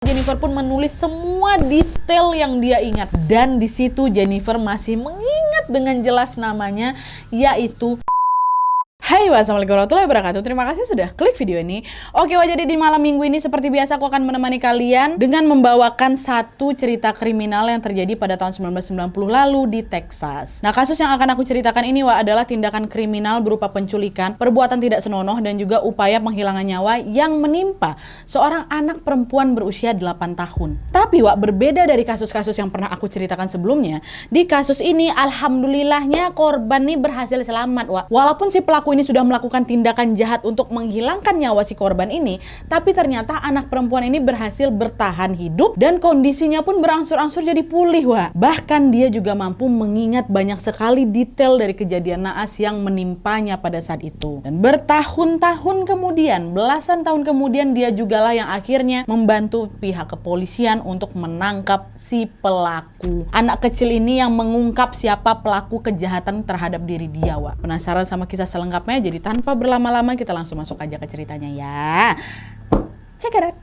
Jennifer pun menulis semua detail yang dia ingat, dan di situ Jennifer masih mengingat dengan jelas namanya, yaitu Hai, wassalamualaikum warahmatullahi wabarakatuh. Terima kasih sudah klik video ini. Oke, jadi di malam minggu ini seperti biasa aku akan menemani kalian dengan membawakan satu cerita kriminal yang terjadi pada tahun 1990 lalu di Texas. Nah, kasus yang akan aku ceritakan ini adalah tindakan kriminal berupa penculikan, perbuatan tidak senonoh, dan juga upaya penghilangan nyawa yang menimpa seorang anak perempuan berusia 8 tahun. Tapi berbeda dari kasus-kasus yang pernah aku ceritakan sebelumnya, di kasus ini alhamdulillahnya korban nih berhasil selamat. Walaupun si pelaku ini sudah melakukan tindakan jahat untuk menghilangkan nyawa si korban ini, tapi ternyata anak perempuan ini berhasil bertahan hidup dan kondisinya pun berangsur-angsur jadi pulih. Bahkan dia juga mampu mengingat banyak sekali detail dari kejadian naas yang menimpanya pada saat itu. Dan bertahun-tahun kemudian, belasan tahun kemudian, dia jugalah yang akhirnya membantu pihak kepolisian untuk menangkap si pelaku. Anak kecil ini yang mengungkap siapa pelaku kejahatan terhadap diri dia. Penasaran sama kisah selengkapnya? Jadi tanpa berlama-lama kita langsung masuk aja ke ceritanya ya. Check it out.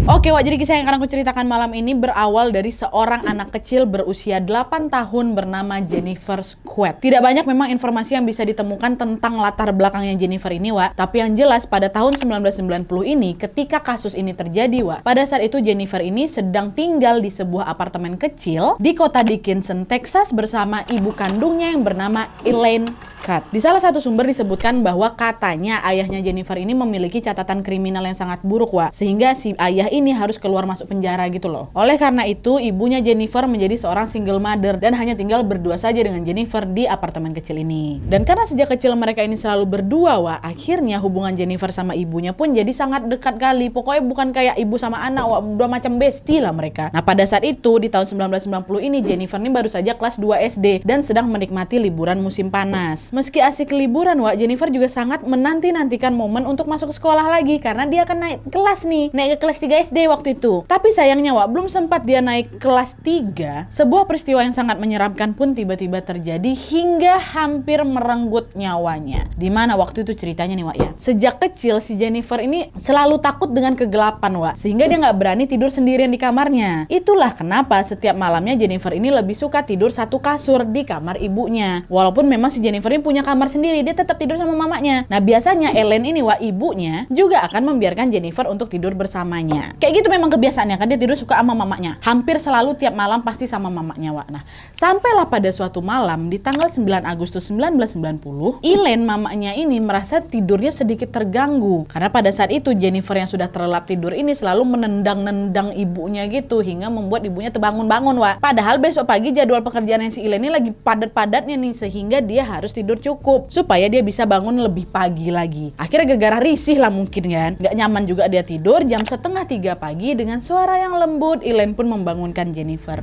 Oke, jadi kisah yang akan aku ceritakan malam ini berawal dari seorang anak kecil berusia 8 tahun bernama Jennifer Squad. Tidak banyak memang informasi yang bisa ditemukan tentang latar belakangnya Jennifer ini, tapi yang jelas pada tahun 1990 ini ketika kasus ini terjadi, pada saat itu Jennifer ini sedang tinggal di sebuah apartemen kecil di kota Dickinson, Texas bersama ibu kandungnya yang bernama Elaine Scott. Di salah satu sumber disebutkan bahwa katanya ayahnya Jennifer ini memiliki catatan kriminal yang sangat buruk, sehingga si ayah ini harus keluar masuk penjara gitu loh. Oleh karena itu, ibunya Jennifer menjadi seorang single mother dan hanya tinggal berdua saja dengan Jennifer di apartemen kecil ini. Dan karena sejak kecil mereka ini selalu berdua, akhirnya hubungan Jennifer sama ibunya pun jadi sangat dekat kali. Pokoknya bukan kayak ibu sama anak, udah macam bestie lah mereka. Nah, pada saat itu di tahun 1990 ini Jennifer ini baru saja kelas 2 SD dan sedang menikmati liburan musim panas. Meski asik liburan, Jennifer juga sangat menanti-nantikan momen untuk masuk ke sekolah lagi karena dia akan naik kelas nih, naik ke kelas 3 SD waktu itu. Tapi sayangnya belum sempat dia naik kelas 3, sebuah peristiwa yang sangat menyeramkan pun tiba-tiba terjadi hingga hampir merenggut nyawanya. Dimana waktu itu ceritanya nih ya, sejak kecil si Jennifer ini selalu takut dengan kegelapan sehingga dia nggak berani tidur sendirian di kamarnya. Itulah kenapa setiap malamnya Jennifer ini lebih suka tidur satu kasur di kamar ibunya. Walaupun memang si Jennifer ini punya kamar sendiri, dia tetap tidur sama mamanya. Nah, biasanya Elaine ini ibunya juga akan membiarkan Jennifer untuk tidur bersamanya. Kayak gitu memang kebiasaannya kan, dia tidur suka sama mamanya. Hampir selalu tiap malam pasti sama mamanya. Nah, sampailah pada suatu malam di tanggal 9 Agustus 1990, Elaine mamanya ini merasa tidurnya sedikit terganggu. Karena pada saat itu Jennifer yang sudah terlelap tidur ini selalu menendang-nendang ibunya gitu hingga membuat ibunya terbangun-bangun. Padahal besok pagi jadwal pekerjaan si Elaine ini lagi padat-padatnya nih, sehingga dia harus tidur cukup supaya dia bisa bangun lebih pagi lagi. Akhirnya gara-gara risih lah mungkin kan, nggak nyaman juga dia tidur. Jam 2:30 pagi dengan suara yang lembut, Elaine pun membangunkan Jennifer.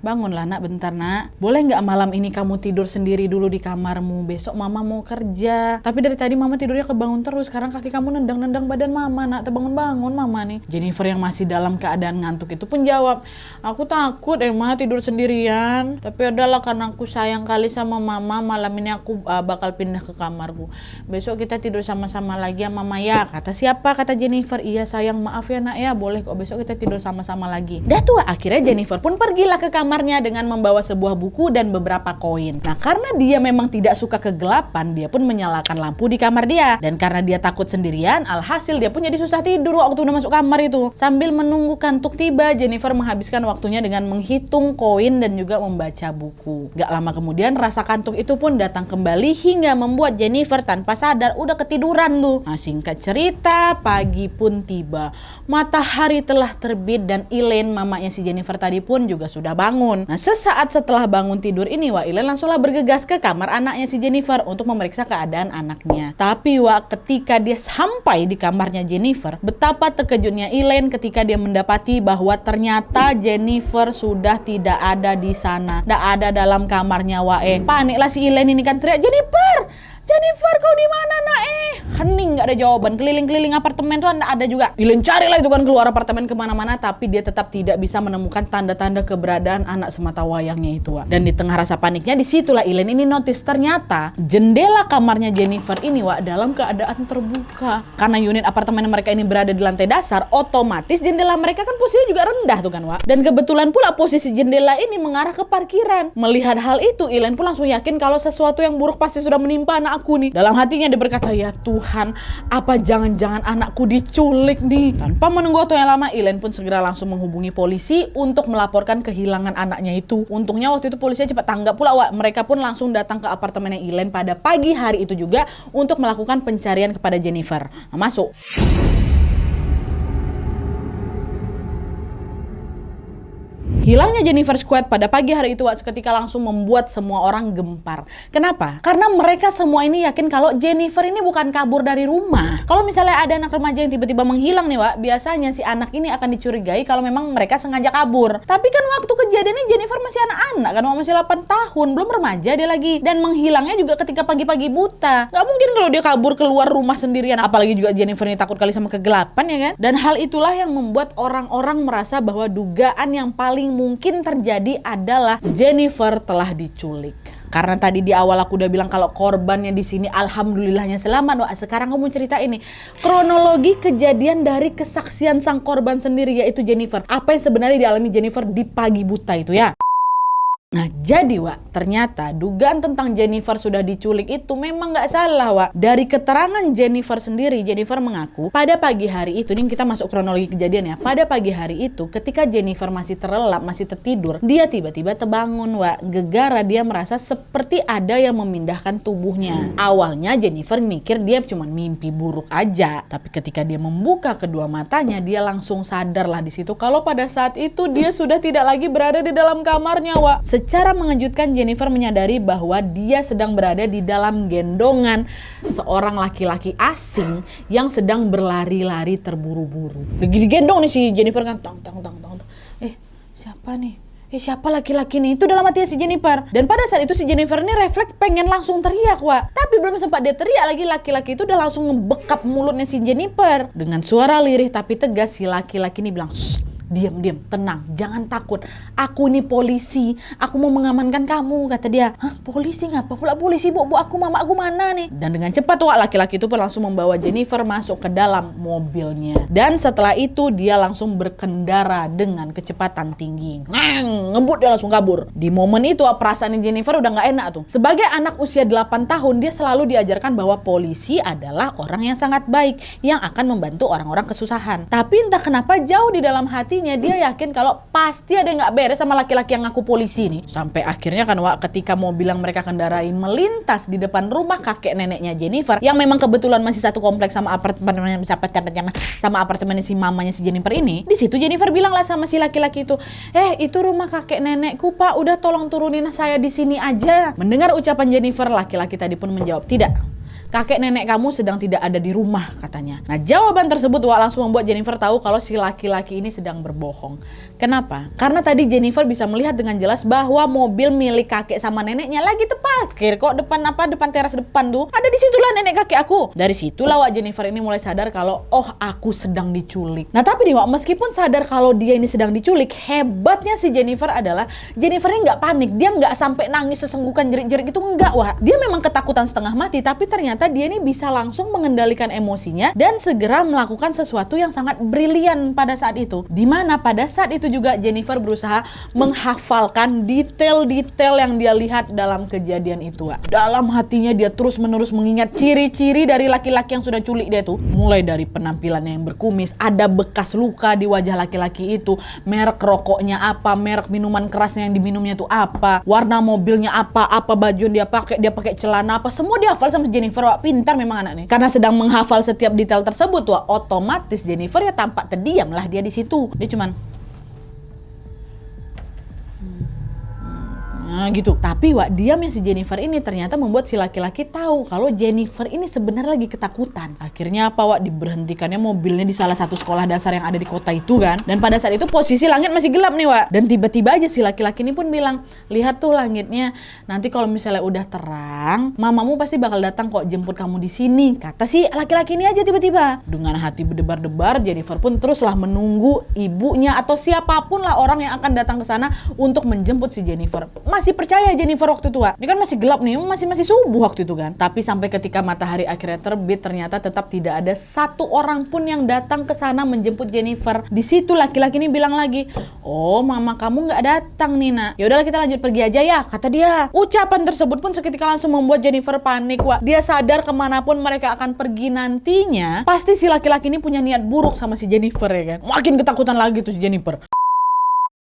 Bangunlah nak, bentar nak. Boleh nggak malam ini kamu tidur sendiri dulu di kamarmu? Besok mama mau kerja. Tapi dari tadi mama tidurnya kebangun terus. Sekarang kaki kamu nendang-nendang badan mama, nak. Terbangun-bangun mama nih. Jennifer yang masih dalam keadaan ngantuk itu pun jawab, aku takut Emma tidur sendirian. Tapi udahlah, karena aku sayang kali sama mama, malam ini aku bakal pindah ke kamarku. Besok kita tidur sama-sama lagi ya mama ya. Kata siapa? Kata Jennifer. Iya sayang, maaf ya nak ya. Boleh kok, besok kita tidur sama-sama lagi. Dah tuh, akhirnya Jennifer pun pergilah ke kamarnya dengan membawa sebuah buku dan beberapa koin. Nah, karena dia memang tidak suka kegelapan, dia pun menyalakan lampu di kamar dia. Dan karena dia takut sendirian, alhasil dia pun jadi susah tidur waktu udah masuk kamar itu. Sambil menunggu kantuk tiba, Jennifer menghabiskan waktunya dengan menghitung koin dan juga membaca buku. Gak lama kemudian rasa kantuk itu pun datang kembali hingga membuat Jennifer tanpa sadar udah ketiduran lu. Nah, singkat cerita, pagi pun tiba. Matahari telah terbit dan Elaine, mamanya si Jennifer tadi pun juga sudah bangun. Nah, sesaat setelah bangun tidur ini, Elaine langsunglah bergegas ke kamar anaknya si Jennifer untuk memeriksa keadaan anaknya. Tapi ketika dia sampai di kamarnya Jennifer, betapa terkejutnya Elaine ketika dia mendapati bahwa ternyata Jennifer sudah tidak ada di sana. Tidak ada dalam kamarnya. Paniklah si Elaine ini kan teriak, Jennifer, kau di mana nak? hening, nggak ada jawaban. Keliling-keliling apartemen tuh ada juga. Ilen carilah itu kan keluar apartemen kemana-mana, tapi dia tetap tidak bisa menemukan tanda-tanda keberadaan anak semata wayangnya itu, Wak. Dan di tengah rasa paniknya, disitulah Ilen ini notice ternyata jendela kamarnya Jennifer ini, Wak, dalam keadaan terbuka. Karena unit apartemen mereka ini berada di lantai dasar, otomatis jendela mereka kan posisinya juga rendah tuh kan, Wak. Dan kebetulan pula posisi jendela ini mengarah ke parkiran. Melihat hal itu, Ilen pun langsung yakin kalau sesuatu yang buruk pasti sudah menimpa anak aku nih. Dalam hatinya dia berkata, ya Tuhan, apa jangan-jangan anakku diculik nih? Tanpa menunggu waktu yang lama, Ilen pun segera langsung menghubungi polisi untuk melaporkan kehilangan anaknya itu. Untungnya waktu itu polisinya cepat tanggap pula, Wak. Mereka pun langsung datang ke apartemennya Ilen pada pagi hari itu juga untuk melakukan pencarian kepada Jennifer. Nah, masuk. Hilangnya Jennifer Squad pada pagi hari itu, Wak, seketika langsung membuat semua orang gempar. Kenapa? Karena mereka semua ini yakin kalau Jennifer ini bukan kabur dari rumah. Kalau misalnya ada anak remaja yang tiba-tiba menghilang nih, Wak, biasanya si anak ini akan dicurigai kalau memang mereka sengaja kabur. Tapi kan waktu kejadiannya Jennifer masih anak-anak kan, masih 8 tahun, belum remaja dia lagi. Dan menghilangnya juga ketika pagi-pagi buta. Gak mungkin kalau dia kabur keluar rumah sendirian. Apalagi juga Jennifer ini takut kali sama kegelapan, ya kan? Dan hal itulah yang membuat orang-orang merasa bahwa dugaan yang paling mungkin terjadi adalah Jennifer telah diculik. Karena tadi di awal aku udah bilang kalau korbannya di sini alhamdulillahnya selamat, Wak. Sekarang aku mau cerita ini kronologi kejadian dari kesaksian sang korban sendiri, yaitu Jennifer. Apa yang sebenarnya dialami Jennifer di pagi buta itu, ya. Nah, jadi, Wak, ternyata dugaan tentang Jennifer sudah diculik itu memang nggak salah, Wak. Dari keterangan Jennifer sendiri, Jennifer mengaku pada pagi hari itu, ini kita masuk kronologi kejadian ya. Pada pagi hari itu, ketika Jennifer masih terlelap, masih tertidur, dia tiba-tiba terbangun, Wak. Gegara dia merasa seperti ada yang memindahkan tubuhnya. Awalnya Jennifer mikir dia cuma mimpi buruk aja, tapi ketika dia membuka kedua matanya, dia langsung sadarlah di situ kalau pada saat itu dia sudah tidak lagi berada di dalam kamarnya, Wak. Secara mengejutkan, Jennifer menyadari bahwa dia sedang berada di dalam gendongan seorang laki-laki asing yang sedang berlari-lari terburu-buru. Lagi digendong nih si Jennifer kan, tong. Siapa nih? Siapa laki-laki nih? Itu dalam hatinya si Jennifer. Dan pada saat itu si Jennifer ini refleks pengen langsung teriak, Wak. Tapi belum sempat dia teriak lagi, laki-laki itu udah langsung ngebekap mulutnya si Jennifer. Dengan suara lirih tapi tegas, si laki-laki ini bilang, "Shh, diam, tenang, jangan takut. Aku ini polisi, aku mau mengamankan kamu," kata dia. "Hah, polisi? Ngapa pula polisi, Bu? Aku, mama aku mana nih?" Dan dengan cepat, Wak, laki-laki itu pun langsung membawa Jennifer masuk ke dalam mobilnya. Dan setelah itu dia langsung berkendara dengan kecepatan tinggi. Ngebut dia langsung kabur. Di momen itu, Wak, perasaan Jennifer udah nggak enak tuh. Sebagai anak usia 8 tahun, dia selalu diajarkan bahwa polisi adalah orang yang sangat baik, yang akan membantu orang-orang kesusahan. Tapi entah kenapa jauh di dalam hati dia yakin kalau pasti ada yang nggak beres sama laki-laki yang ngaku polisi nih. Sampai akhirnya kan, Wak, ketika mobil yang mereka kendarai melintas di depan rumah kakek neneknya Jennifer, yang memang kebetulan masih satu kompleks sama apartemen si mamanya si Jennifer ini. Di situ Jennifer bilang lah sama si laki-laki itu, itu rumah kakek nenekku, Pak, udah tolong turunin saya di sini aja." Mendengar ucapan Jennifer, laki-laki tadi pun menjawab, "Tidak, kakek nenek kamu sedang tidak ada di rumah," katanya. Nah, jawaban tersebut, Wak, langsung membuat Jennifer tahu kalau si laki-laki ini sedang berbohong. Kenapa? Karena tadi Jennifer bisa melihat dengan jelas bahwa mobil milik kakek sama neneknya lagi terparkir kok depan teras depan tuh. Ada di situlah nenek kakek aku. Dari situlah, Wak, Jennifer ini mulai sadar kalau aku sedang diculik. Nah, tapi nih, Wak, meskipun sadar kalau dia ini sedang diculik, hebatnya si Jennifer adalah Jennifer ini nggak panik. Dia nggak sampai nangis sesenggukan jerit-jerit itu, enggak, Wak. Dia memang ketakutan setengah mati, tapi ternyata dia ini bisa langsung mengendalikan emosinya dan segera melakukan sesuatu yang sangat brilian pada saat itu. Dimana pada saat itu juga Jennifer berusaha menghafalkan detail-detail yang dia lihat dalam kejadian itu, Wak. Dalam hatinya dia terus-menerus mengingat ciri-ciri dari laki-laki yang sudah culik dia tuh. Mulai dari penampilannya yang berkumis, ada bekas luka di wajah laki-laki itu, merek rokoknya apa, merek minuman kerasnya yang diminumnya tuh apa, warna mobilnya apa baju yang dia pakai celana apa, semua dia hafal sama Jennifer, Wak. Pintar memang anak nih. Karena sedang menghafal setiap detail tersebut, Wak, otomatis Jennifer ya tampak terdiam lah dia di situ. Dia cuman Nah gitu. Tapi Wak, diamnya si Jennifer ini ternyata membuat si laki-laki tahu kalau Jennifer ini sebenarnya lagi ketakutan. Akhirnya apa Wak? Diberhentikannya mobilnya di salah satu sekolah dasar yang ada di kota itu kan. Dan pada saat itu posisi langit masih gelap nih Wak. Dan tiba-tiba aja si laki-laki ini pun bilang, lihat tuh langitnya. Nanti kalau misalnya udah terang, mamamu pasti bakal datang kok jemput kamu di sini. Kata si laki-laki ini aja tiba-tiba. Dengan hati berdebar-debar, Jennifer pun teruslah menunggu ibunya atau siapapun lah orang yang akan datang ke sana untuk menjemput si Jennifer. Masih percaya Jennifer waktu itu Wak. Ini kan masih gelap nih, masih subuh waktu itu kan. Tapi sampai ketika matahari akhirnya terbit, ternyata tetap tidak ada satu orang pun yang datang ke sana menjemput Jennifer. Di situ laki-laki ini bilang lagi, oh mama kamu nggak datang nih nak. Ya udahlah kita lanjut pergi aja ya, kata dia. Ucapan tersebut pun seketika langsung membuat Jennifer panik Wak. Dia sadar kemanapun mereka akan pergi nantinya, pasti si laki-laki ini punya niat buruk sama si Jennifer ya kan. Makin ketakutan lagi tuh si Jennifer.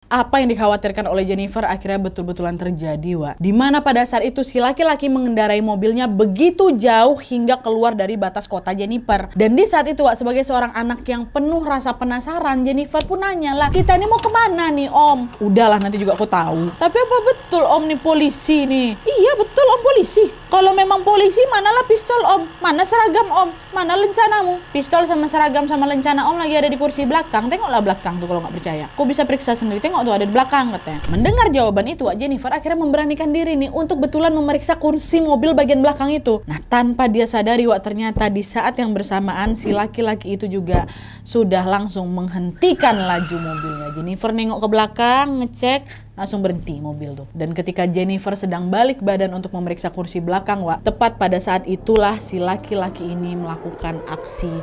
Apa yang dikhawatirkan oleh Jennifer akhirnya betul-betulan terjadi Wak. Dimana pada saat itu si laki-laki mengendarai mobilnya begitu jauh hingga keluar dari batas kota Jennifer. Dan di saat itu Wak, sebagai seorang anak yang penuh rasa penasaran, Jennifer pun nanya lah, kita ini mau kemana nih om? Udahlah nanti juga aku tahu. Tapi apa betul om nih polisi nih? Iya betul om polisi. Kalau memang polisi manalah pistol om? Mana seragam om? Mana lencanamu? Pistol sama seragam sama lencana om lagi ada di kursi belakang. Tengoklah belakang tuh kalau nggak percaya. Kau bisa periksa sendiri, tengok tuh ada di belakang katanya. Mendengar jawaban itu Wak, Jennifer akhirnya memberanikan diri nih untuk betulan memeriksa kursi mobil bagian belakang itu. Nah tanpa dia sadari Wak, ternyata di saat yang bersamaan si laki-laki itu juga sudah langsung menghentikan laju mobilnya. Jennifer nengok ke belakang, ngecek, langsung berhenti mobil tuh. Dan ketika Jennifer sedang balik badan untuk memeriksa kursi belakang Wak, tepat pada saat itulah si laki-laki ini melakukan aksi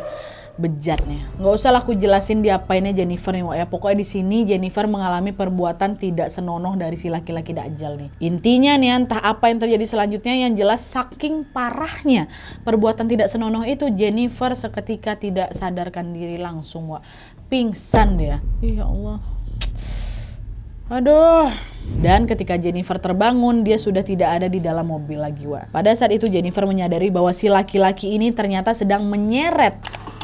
bejatnya. Nggak usah lah aku jelasin diapainnya Jennifer nih Wak ya. Pokoknya di sini Jennifer mengalami perbuatan tidak senonoh dari si laki-laki dajjal nih. Intinya nih entah apa yang terjadi selanjutnya, yang jelas saking parahnya perbuatan tidak senonoh itu, Jennifer seketika tidak sadarkan diri langsung Wak. Pingsan dia. Ya Allah. Aduh. Dan ketika Jennifer terbangun, dia sudah tidak ada di dalam mobil lagi Wak. Pada saat itu Jennifer menyadari bahwa si laki-laki ini ternyata sedang menyeret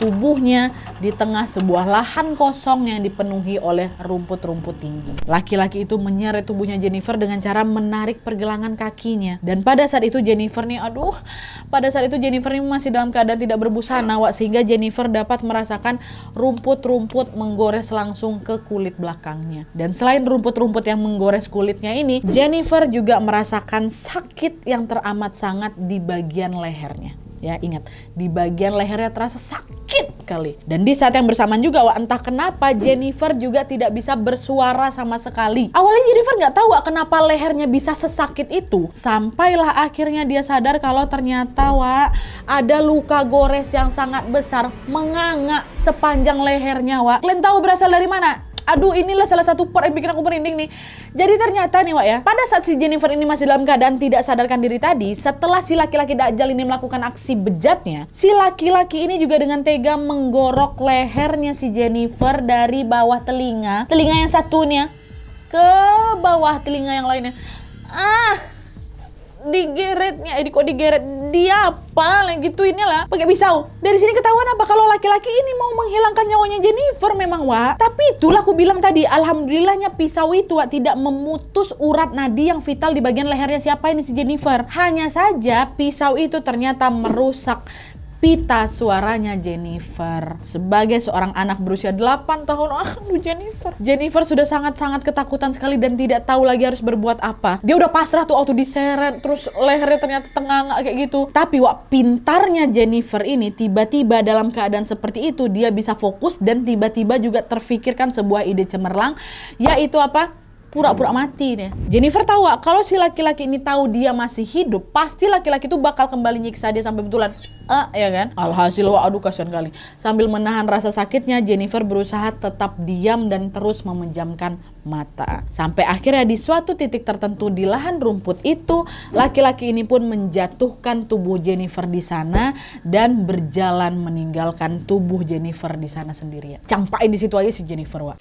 tubuhnya di tengah sebuah lahan kosong yang dipenuhi oleh rumput-rumput tinggi. Laki-laki itu menyeret tubuhnya Jennifer dengan cara menarik pergelangan kakinya. Dan pada saat itu Jennifer nih, masih dalam keadaan tidak berbusana Wak, sehingga Jennifer dapat merasakan rumput-rumput menggores langsung ke kulit belakangnya. Dan selain rumput-rumput yang menggores kulitnya ini, Jennifer juga merasakan sakit yang teramat sangat di bagian lehernya. Ya ingat, di bagian lehernya terasa sakit kali. Dan di saat yang bersamaan juga Wak, entah kenapa Jennifer juga tidak bisa bersuara sama sekali. Awalnya Jennifer nggak tahu Wak, kenapa lehernya bisa sesakit itu. Sampailah akhirnya dia sadar kalau ternyata Wak, ada luka gores yang sangat besar menganga sepanjang lehernya Wak. Kalian tahu berasal dari mana? Aduh, inilah salah satu part yang bikin aku merinding nih. Jadi ternyata nih Wak ya, pada saat si Jennifer ini masih dalam keadaan tidak sadarkan diri tadi, setelah si laki-laki dajjal ini melakukan aksi bejatnya, si laki-laki ini juga dengan tega menggorok lehernya si Jennifer dari bawah telinga yang satunya ke bawah telinga yang lainnya. Digeretnya, dia apa lah gitu inilah pakai pisau. Dari sini ketahuan apa kalau laki-laki ini mau menghilangkan nyawanya Jennifer memang Wak. Tapi itulah aku bilang tadi, alhamdulillahnya pisau itu Wak tidak memutus urat nadi yang vital di bagian lehernya siapa ini si Jennifer. Hanya saja pisau itu ternyata merusak pita suaranya Jennifer. Sebagai seorang anak berusia 8 tahun, aduh Jennifer sudah sangat-sangat ketakutan sekali dan tidak tahu lagi harus berbuat apa. Dia udah pasrah tuh waktu diseret, terus lehernya ternyata tenganga kayak gitu. Tapi Wak, pintarnya Jennifer ini tiba-tiba dalam keadaan seperti itu dia bisa fokus dan tiba-tiba juga terfikirkan sebuah ide cemerlang, yaitu apa? Pura-pura mati deh. Jennifer tahu Wak, kalau si laki-laki ini tahu dia masih hidup, pasti laki-laki itu bakal kembali nyiksa dia sampai betulan. Ya kan? Alhasil Wak, aduh kasihan kali. Sambil menahan rasa sakitnya, Jennifer berusaha tetap diam dan terus memejamkan mata. Sampai akhirnya di suatu titik tertentu di lahan rumput itu, laki-laki ini pun menjatuhkan tubuh Jennifer di sana dan berjalan meninggalkan tubuh Jennifer di sana sendirian. Campain di situ aja si Jennifer Wak.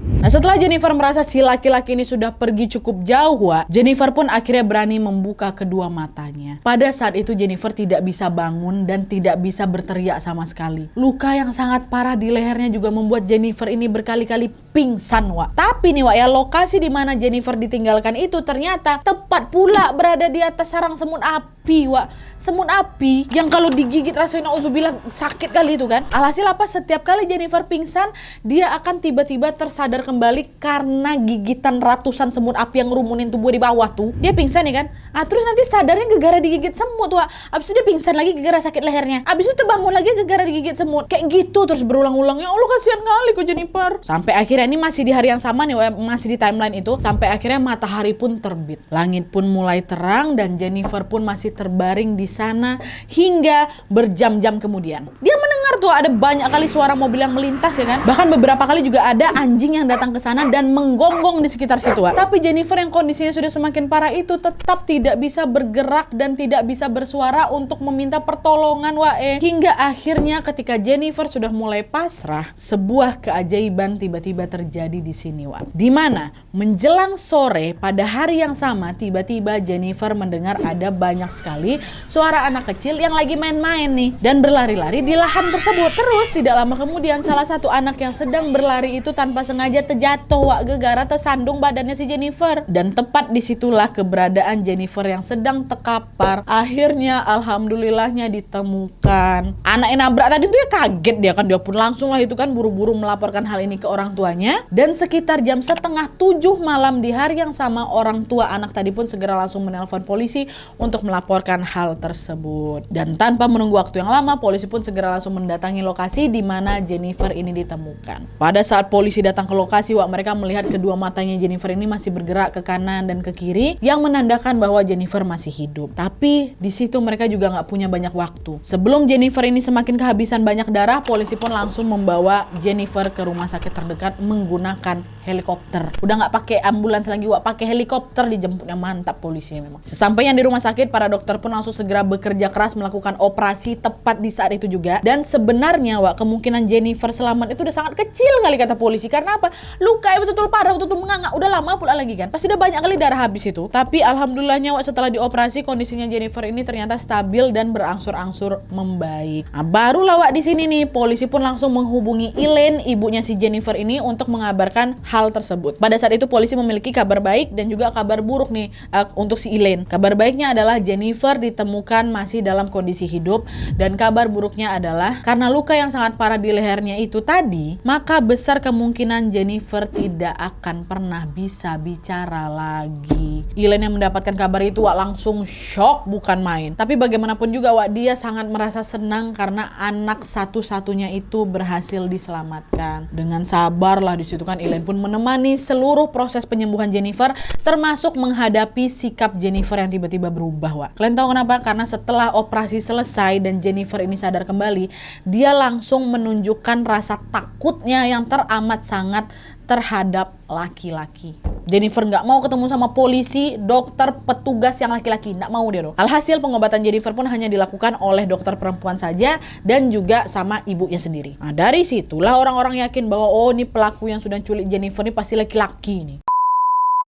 Nah setelah Jennifer merasa si laki-laki ini sudah pergi cukup jauh, Wak, Jennifer pun akhirnya berani membuka kedua matanya. Pada saat itu Jennifer tidak bisa bangun dan tidak bisa berteriak sama sekali. Luka yang sangat parah di lehernya juga membuat Jennifer ini berkali-kali pingsan, Wak. Tapi nih, Wak, ya, lokasi di mana Jennifer ditinggalkan itu ternyata tepat pula berada di atas sarang semut api, Wak. Semut api yang kalau digigit rasanya nauzubillah sakit kali itu kan. Alhasil apa? Setiap kali Jennifer pingsan, dia akan tiba-tiba tersadar kembali karena gigitan ratusan semut api yang ngerumunin tubuh di bawah tuh. Dia pingsan ya kan? Terus nanti sadarnya gara-gara digigit semut, Wak. Abis itu dia pingsan lagi gara-gara sakit lehernya. Abis itu terbangun lagi gara-gara digigit semut. Kayak gitu terus berulang-ulang. Ya Allah, kasihan kali kok Jennifer. Sampai akhirnya ini masih di hari yang sama nih, masih di timeline itu. Sampai akhirnya matahari pun terbit. Langit pun mulai terang dan Jennifer pun masih terbaring di sana hingga berjam-jam kemudian. Dia mendengar tuh ada banyak kali suara mobil yang melintas ya kan. Bahkan beberapa kali juga ada anjing yang datang ke sana dan menggonggong di sekitar situ. Tapi Jennifer yang kondisinya sudah semakin parah itu tetap tidak bisa bergerak dan tidak bisa bersuara untuk meminta pertolongan, hingga akhirnya ketika Jennifer sudah mulai pasrah, sebuah keajaiban tiba-tiba terjadi di sini, di mana menjelang sore pada hari yang sama tiba-tiba Jennifer mendengar ada banyak sekali suara anak kecil yang lagi main-main nih dan berlari-lari di lahan tersebut. Terus tidak lama kemudian salah satu anak yang sedang berlari itu tanpa sengaja terjatuh, gara-gara tersandung badannya si Jennifer. Dan tepat disitulah keberadaan Jennifer yang sedang terkapar akhirnya alhamdulillahnya ditemukan. Anak yang nabrak tadi tuh ya kaget dia pun langsung lah itu kan buru-buru melaporkan hal ini ke orang tuanya. Dan sekitar jam 6:30 malam di hari yang sama orang tua anak tadi pun segera langsung menelpon polisi untuk melaporkan hal tersebut. Dan tanpa menunggu waktu yang lama polisi pun segera langsung mendatangi lokasi di mana Jennifer ini ditemukan. Pada saat polisi datang ke lokasi, mereka melihat kedua matanya Jennifer ini masih bergerak ke kanan dan ke kiri yang menandakan bahwa Jennifer masih hidup. Tapi di situ mereka juga nggak punya banyak waktu. Sebelum Jennifer ini semakin kehabisan banyak darah, polisi pun langsung membawa Jennifer ke rumah sakit terdekat menggunakan helikopter. Udah nggak pakai ambulans lagi, pakai helikopter dijemputnya. Mantap polisi memang. Sesampainya di rumah sakit, para dokter pun langsung segera bekerja keras melakukan operasi tepat di saat itu juga. Dan sebenarnya kemungkinan Jennifer selamat itu udah sangat kecil kali kata polisi. Karena apa? Luka betul-betul parah, betul-betul menganga. Udah lama pula lagi kan. Pasti udah banyak kali darah habis itu. Tapi alhamdulillahnya setelah dioperasi kondisinya Jennifer ini ternyata stabil dan berangsur-angsur membaik. Barulah di sini nih polisi pun langsung menghubungi Elaine, ibunya si Jennifer ini untuk mengabarkan hal tersebut. Pada saat itu polisi memiliki kabar baik dan juga kabar buruk nih untuk si Elaine. Kabar baiknya adalah Jennifer ditemukan masih dalam kondisi hidup dan kabar buruknya adalah karena luka yang sangat parah di lehernya itu tadi, maka besar kemungkinan Jennifer tidak akan pernah bisa bicara lagi. Elaine yang mendapatkan kabar itu langsung shock bukan main. Tapi bagaimanapun juga dia sangat merasa senang karena anak satu-satunya itu berhasil diselamatkan. Dengan sabar lah di situ kan Elaine pun menemani seluruh proses penyembuhan Jennifer, termasuk menghadapi sikap Jennifer yang tiba-tiba berubah. Kalian tahu kenapa? Karena setelah operasi selesai dan Jennifer ini sadar kembali, dia langsung menunjukkan rasa takutnya yang teramat sangat terhadap laki-laki. Jennifer nggak mau ketemu sama polisi, dokter, petugas yang laki-laki. Nggak mau dia dong. Alhasil pengobatan Jennifer pun hanya dilakukan oleh dokter perempuan saja dan juga sama ibunya sendiri. Dari situlah orang-orang yakin bahwa ini pelaku yang sudah culik Jennifer ini pasti laki-laki nih.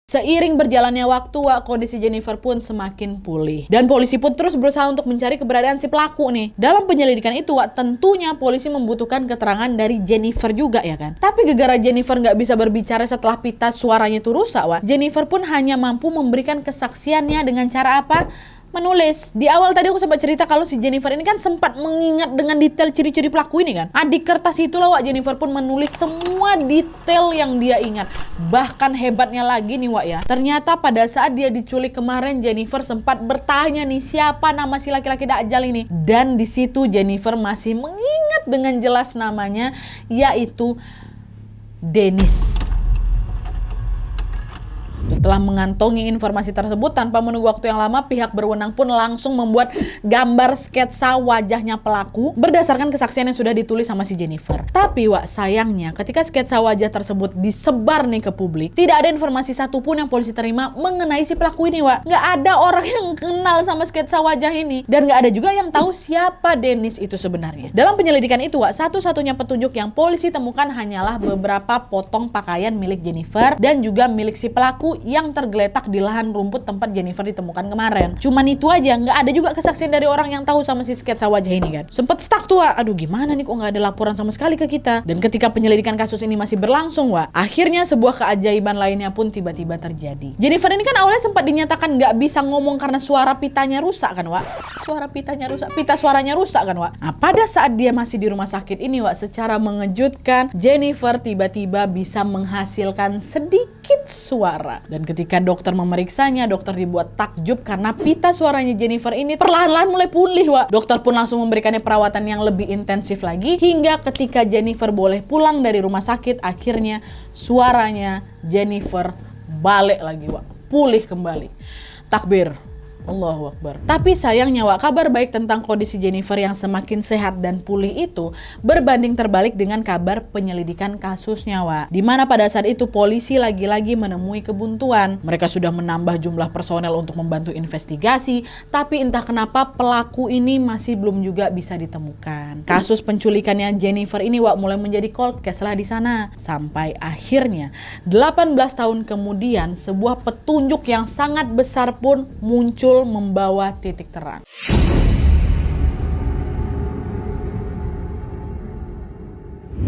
Seiring berjalannya waktu, kondisi Jennifer pun semakin pulih. Dan polisi pun terus berusaha untuk mencari keberadaan si pelaku nih. Dalam penyelidikan itu, tentunya polisi membutuhkan keterangan dari Jennifer juga ya kan. Tapi gara-gara Jennifer nggak bisa berbicara setelah pita suaranya itu rusak, Jennifer pun hanya mampu memberikan kesaksiannya dengan cara apa? Menulis. Di awal tadi aku sempat cerita kalau si Jennifer ini kan sempat mengingat dengan detail ciri-ciri pelaku ini kan. Di kertas itulah Jennifer pun menulis semua detail yang dia ingat. Bahkan hebatnya lagi nih ternyata pada saat dia diculik kemarin Jennifer sempat bertanya nih siapa nama si laki-laki dajjal ini. Dan di situ Jennifer masih mengingat dengan jelas namanya, yaitu Dennis. Telah mengantongi informasi tersebut tanpa menunggu waktu yang lama, pihak berwenang pun langsung membuat gambar sketsa wajahnya pelaku berdasarkan kesaksian yang sudah ditulis sama si Jennifer. Tapi Wak, sayangnya ketika sketsa wajah tersebut disebar nih ke publik, tidak ada informasi satupun yang polisi terima mengenai si pelaku ini, Wak. Nggak ada orang yang kenal sama sketsa wajah ini, dan nggak ada juga yang tahu siapa Dennis itu sebenarnya. Dalam penyelidikan itu, Wak, satu-satunya petunjuk yang polisi temukan hanyalah beberapa potong pakaian milik Jennifer dan juga milik si pelaku yang tergeletak di lahan rumput tempat Jennifer ditemukan kemarin. Cuman itu aja, nggak ada juga kesaksian dari orang yang tahu sama si sketsa wajah ini kan. Sempet stuck tuh, Wak. Aduh, gimana nih kok nggak ada laporan sama sekali ke kita. Dan ketika penyelidikan kasus ini masih berlangsung, Wak, akhirnya sebuah keajaiban lainnya pun tiba-tiba terjadi. Jennifer ini kan awalnya sempat dinyatakan nggak bisa ngomong karena suara pitanya rusak kan, Wak. Suara pitanya rusak, pita suaranya rusak kan, Wak. Nah, pada saat dia masih di rumah sakit ini, Wak, secara mengejutkan Jennifer tiba-tiba bisa menghasilkan sedikit suara. Dan ketika dokter memeriksanya, dokter dibuat takjub karena pita suaranya Jennifer ini perlahan-lahan mulai pulih, Wak. Dokter pun langsung memberikannya perawatan yang lebih intensif lagi hingga ketika Jennifer boleh pulang dari rumah sakit, akhirnya suaranya Jennifer balik lagi, Wak. Pulih kembali. Takbir. Allahu Akbar. Tapi sayangnya, Wak, kabar baik tentang kondisi Jennifer yang semakin sehat dan pulih itu berbanding terbalik dengan kabar penyelidikan kasusnya, Wak. Dimana pada saat itu polisi lagi-lagi menemui kebuntuan. Mereka sudah menambah jumlah personel untuk membantu investigasi, tapi entah kenapa pelaku ini masih belum juga bisa ditemukan. Kasus penculikannya Jennifer ini, Wak, mulai menjadi cold case lah di sana. Sampai akhirnya 18 tahun kemudian sebuah petunjuk yang sangat besar pun muncul membawa titik terang.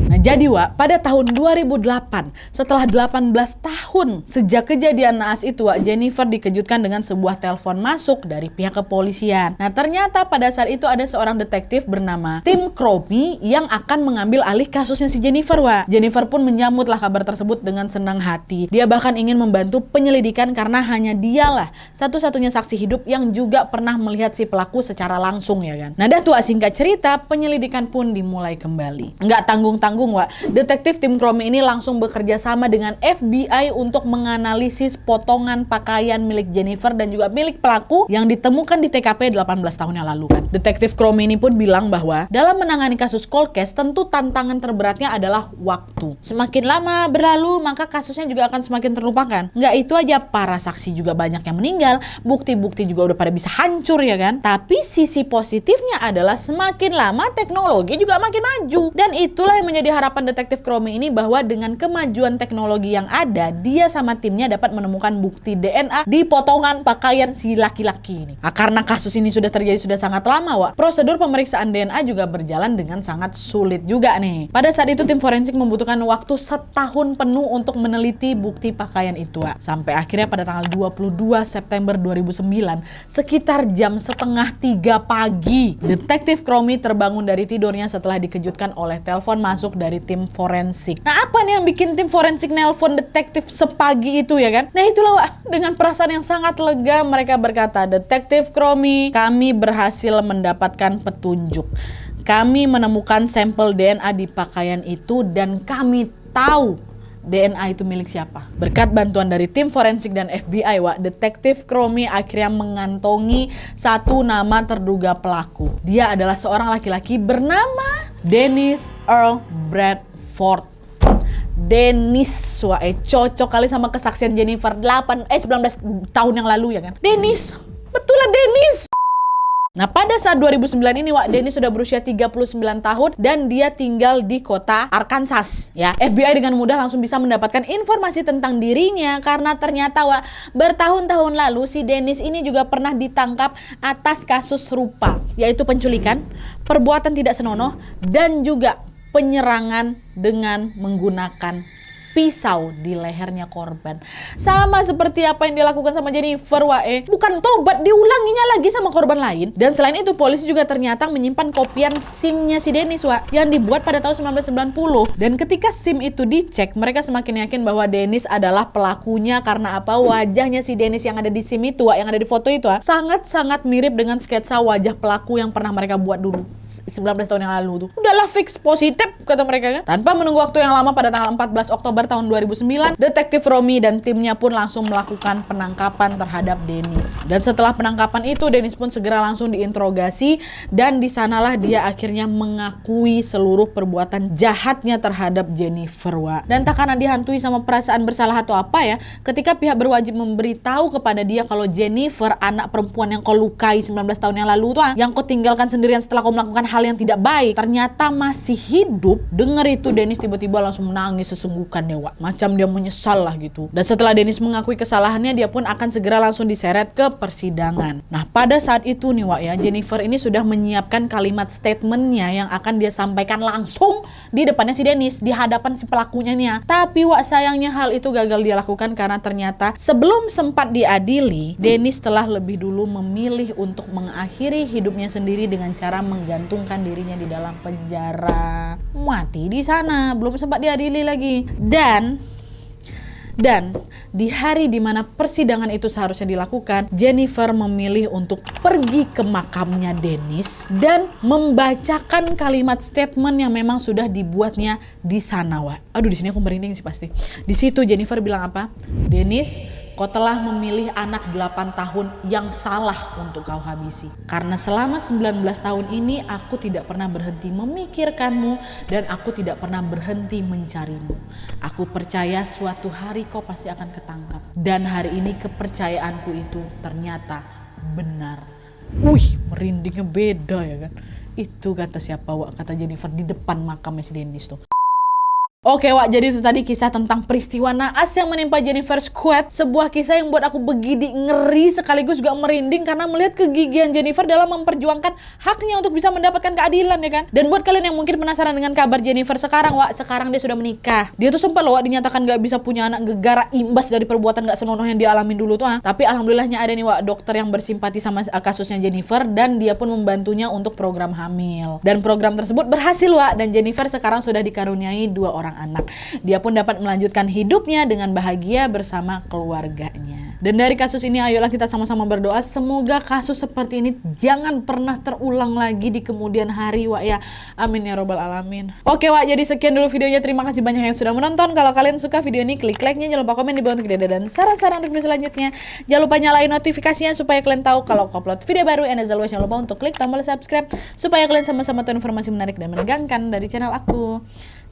Nah jadi, Wak, pada tahun 2008, setelah 18 tahun sejak kejadian naas itu, Wak, Jennifer dikejutkan dengan sebuah telepon masuk dari pihak kepolisian. Nah ternyata pada saat itu ada seorang detektif bernama Tim Cromie yang akan mengambil alih kasusnya si Jennifer, Wak. Jennifer pun menyambutlah kabar tersebut dengan senang hati. Dia bahkan ingin membantu penyelidikan karena hanya dialah satu-satunya saksi hidup yang juga pernah melihat si pelaku secara langsung, ya kan. Nah dah tuh, singkat cerita, penyelidikan pun dimulai kembali. Nggak tanggung-tanggung, Wak, detektif Tim Cromie ini langsung bekerja sama dengan FBI untuk menganalisis potongan pakaian milik Jennifer dan juga milik pelaku yang ditemukan di TKP 18 tahun yang lalu kan. Detektif Cromie ini pun bilang bahwa dalam menangani kasus cold case tentu tantangan terberatnya adalah waktu. Semakin lama berlalu maka kasusnya juga akan semakin terlupakan. Nggak itu aja, para saksi juga banyak yang meninggal, bukti-bukti juga udah pada bisa hancur, ya kan. Tapi sisi positifnya adalah semakin lama teknologi juga makin maju, dan itulah yang menjadi harapan detektif Cromie ini, bahwa dengan kemajuan teknologi yang ada, dia sama timnya dapat menemukan bukti DNA di potongan pakaian si laki-laki ini. Nah, karena kasus ini sudah terjadi sudah sangat lama, Wak, prosedur pemeriksaan DNA juga berjalan dengan sangat sulit juga nih. Pada saat itu tim forensik membutuhkan waktu setahun penuh untuk meneliti bukti pakaian itu, Wak. Sampai akhirnya pada tanggal 22 September 2009, sekitar jam setengah 3 pagi, detektif Cromie terbangun dari tidurnya setelah dikejutkan oleh telepon masuk dari tim forensik. Nah, apa nih yang bikin tim forensik nelpon detektif sepagi itu, ya kan? Nah, itulah, Wak, dengan perasaan yang sangat lega mereka berkata, "Detektif Cromie, kami berhasil mendapatkan petunjuk. Kami menemukan sampel DNA di pakaian itu dan kami tahu DNA itu milik siapa." Berkat bantuan dari tim forensik dan FBI, Wak, detektif Cromie akhirnya mengantongi satu nama terduga pelaku. Dia adalah seorang laki-laki bernama Dennis Earl Bradford. Dennis, wah, cocok kali sama kesaksian Jennifer 19 tahun yang lalu, ya kan? Dennis, betulan Dennis. Nah, pada saat 2009 ini, Wak, Dennis sudah berusia 39 tahun dan dia tinggal di kota Arkansas, ya. FBI dengan mudah langsung bisa mendapatkan informasi tentang dirinya karena ternyata, Wak, bertahun-tahun lalu si Dennis ini juga pernah ditangkap atas kasus serupa, yaitu penculikan, perbuatan tidak senonoh, dan juga penyerangan dengan menggunakan pisau di lehernya korban. Sama seperti apa yang dilakukan sama Jennifer, Wak, bukan tobat, diulanginya lagi sama korban lain. Dan selain itu polisi juga ternyata menyimpan kopian SIM-nya si Dennis, Wak, yang dibuat pada tahun 1990. Dan ketika SIM itu dicek, mereka semakin yakin bahwa Dennis adalah pelakunya karena apa? Wajahnya si Dennis yang ada di SIM itu, Wak, yang ada di foto itu, Wak, sangat-sangat mirip dengan sketsa wajah pelaku yang pernah mereka buat dulu 19 tahun yang lalu tuh. Udahlah fix positif kata mereka kan. Tanpa menunggu waktu yang lama, pada tanggal 14 Oktober Oktober tahun 2009, Detektif Romi dan timnya pun langsung melakukan penangkapan terhadap Dennis. Dan setelah penangkapan itu, Dennis pun segera langsung diinterogasi dan di sanalah dia akhirnya mengakui seluruh perbuatan jahatnya terhadap Jennifer, Wak. Dan tak karena dihantui sama perasaan bersalah atau apa ya, ketika pihak berwajib memberitahu kepada dia kalau Jennifer, anak perempuan yang kau lukai 19 tahun yang lalu tuh, yang kau tinggalkan sendirian setelah kau melakukan hal yang tidak baik, ternyata masih hidup. Dengar itu, Dennis tiba-tiba langsung menangis sesenggukan ya, Wak. Macam dia menyesal lah gitu. Dan setelah Dennis mengakui kesalahannya, dia pun akan segera langsung diseret ke persidangan. Nah, pada saat itu nih, Wak, ya, Jennifer ini sudah menyiapkan kalimat statementnya yang akan dia sampaikan langsung di depannya si Dennis, di hadapan si pelakunya nih. Tapi, Wak, sayangnya hal itu gagal dia lakukan karena ternyata sebelum sempat diadili, Dennis telah lebih dulu memilih untuk mengakhiri hidupnya sendiri dengan cara menggantungkan dirinya di dalam penjara. Mati di sana, belum sempat diadili lagi. Dan di hari dimana persidangan itu seharusnya dilakukan, Jennifer memilih untuk pergi ke makamnya Dennis dan membacakan kalimat statement yang memang sudah dibuatnya di sana, Wak. Aduh, di sini aku merinding sih pasti. Di situ Jennifer bilang apa? Dennis, kau telah memilih anak 8 tahun yang salah untuk kau habisi. Karena selama 19 tahun ini aku tidak pernah berhenti memikirkanmu dan aku tidak pernah berhenti mencarimu. Aku percaya suatu hari kau pasti akan ketangkap. Dan hari ini kepercayaanku itu ternyata benar. Wih, merindingnya beda ya kan. Itu kata siapa, Wak? Kata Jennifer di depan makamnya si Dennis tuh. Oke, Wak, jadi itu tadi kisah tentang peristiwa naas yang menimpa Jennifer Squad. Sebuah kisah yang buat aku begidi ngeri sekaligus juga merinding karena melihat kegigihan Jennifer dalam memperjuangkan haknya untuk bisa mendapatkan keadilan ya kan. Dan buat kalian yang mungkin penasaran dengan kabar Jennifer sekarang, Wak, sekarang dia sudah menikah. Dia tuh sempat loh, Wak, dinyatakan gak bisa punya anak gegara imbas dari perbuatan gak senonoh yang dia alamin dulu tuh. Tapi alhamdulillahnya ada nih, Wak, dokter yang bersimpati sama kasusnya Jennifer dan dia pun membantunya untuk program hamil. Dan program tersebut berhasil, Wak, dan Jennifer sekarang sudah dikaruniai 2 orang anak. Dia pun dapat melanjutkan hidupnya dengan bahagia bersama keluarganya. Dan dari kasus ini ayolah kita sama-sama berdoa semoga kasus seperti ini jangan pernah terulang lagi di kemudian hari, Wak, ya. Amin ya robbal alamin. Oke, Wak, jadi sekian dulu videonya. Terima kasih banyak yang sudah menonton. Kalau kalian suka video ini, klik like-nya, jangan lupa komen di bawah untuk ide dan saran-saran untuk video selanjutnya. Jangan lupa nyalain notifikasinya supaya kalian tahu kalau aku upload video baru. And as always, jangan lupa untuk klik tombol subscribe supaya kalian sama-sama tahu informasi menarik dan menegangkan dari channel aku.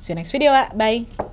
See you next video, Wak. Bye.